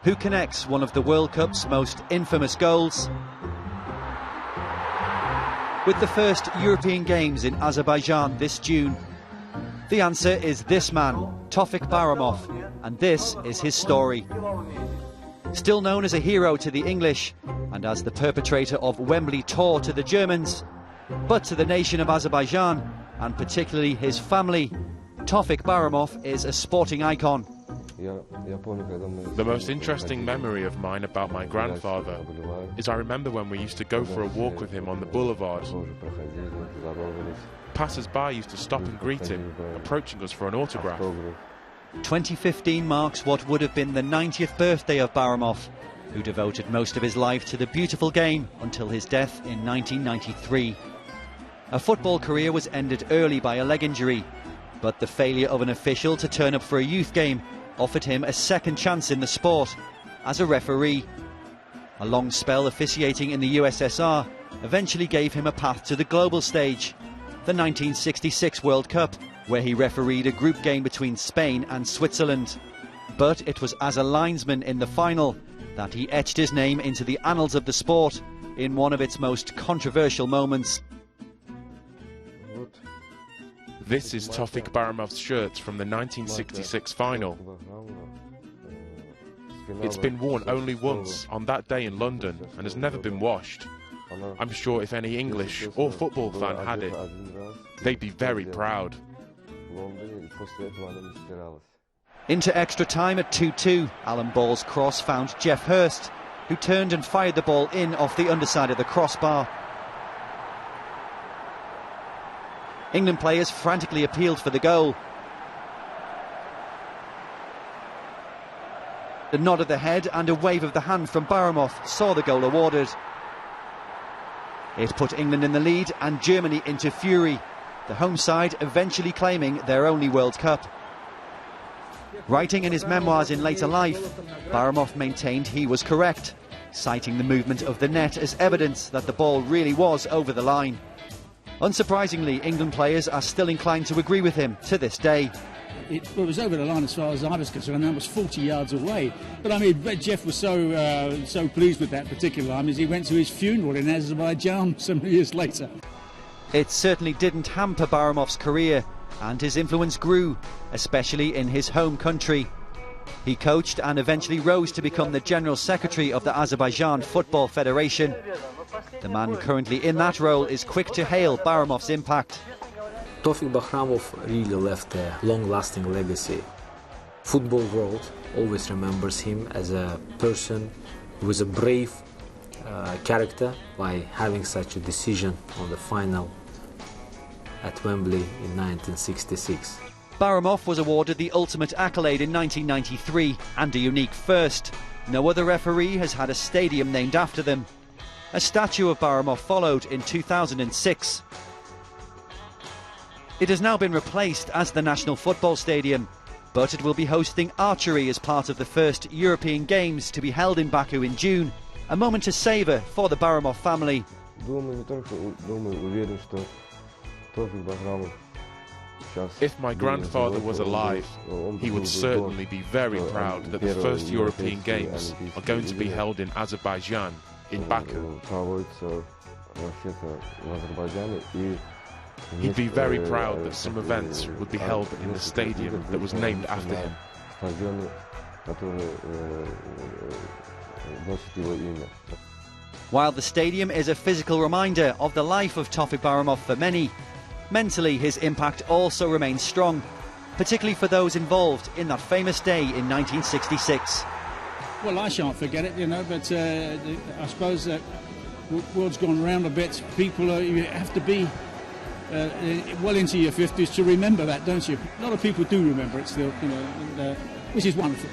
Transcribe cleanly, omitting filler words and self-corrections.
Who connects one of the World Cup's most infamous goals with the first European Games in Azerbaijan this June? The answer is this man, Tofiq Bahramov, and this is his story. Still known as a hero to the English and as the perpetrator of Wembley tour to the Germans, but to the nation of Azerbaijan, and particularly his family, Tofiq Bahramov is a sporting icon. The most interesting memory of mine about my grandfather is I remember when we used to go for a walk with him on the boulevard. Passers-by used to stop and greet him, approaching us for an autograph. 2015 marks what would have been the 90th birthday of Bahramov, who devoted most of his life to the beautiful game until his death in 1993. A football career was ended early by a leg injury, but the failure of an official to turn up for a youth game offered him a second chance in the sport as a referee. A long spell officiating in the USSR eventually gave him a path to the global stage, the 1966 World Cup, where he refereed a group game between Spain and Switzerland. But it was as a linesman in the final that he etched his name into the annals of the sport in one of its most controversial moments. This is Tofiq Bahramov's shirt from the 1966 final. It's been worn only once, on that day in London, and has never been washed. I'm sure if any English or football fan had it, they'd be very proud. Into extra time at 2-2, Alan Ball's cross found Geoff Hurst, who turned and fired the ball in off the underside of the crossbar. England players frantically appealed for the goal. The nod of the head and a wave of the hand from Bahramov saw the goal awarded. It put England in the lead and Germany into fury, the home side eventually claiming their only World Cup. Writing in his memoirs in later life, Bahramov maintained he was correct, citing the movement of the net as evidence that the ball really was over the line. Unsurprisingly, England players are still inclined to agree with him to this day. It was over the line as far as I was concerned, and that was 40 yards away. But I mean, Geoff was so pleased with that particular line as he went to his funeral in Azerbaijan some years later. It certainly didn't hamper Bahramov's career, and his influence grew, especially in his home country. He coached and eventually rose to become the General Secretary of the Azerbaijan Football Federation. The man currently in that role is quick to hail Bahramov's impact. Tofiq Bahramov really left a long-lasting legacy. Football world always remembers him as a person who was a brave character by having such a decision on the final at Wembley in 1966. Bahramov was awarded the ultimate accolade in 1993 and a unique first. No other referee has had a stadium named after them. A statue of Bahramov followed in 2006. It has now been replaced as the National Football Stadium, but it will be hosting archery as part of the first European Games to be held in Baku in June, a moment to savour for the Bahramov family. If my grandfather was alive, he would certainly be very proud that the first European Games are going to be held in Azerbaijan, in Baku. He'd be very proud that some events would be held in the stadium that was named after him. While the stadium is a physical reminder of the life of Tofiq Bahramov for many, mentally his impact also remains strong, particularly for those involved in that famous day in 1966. Well, I shan't forget it, you know, but I suppose that world's gone round a bit. People, you have to be well into your 50s to remember that, don't you? A lot of people do remember it still, you know, which is wonderful.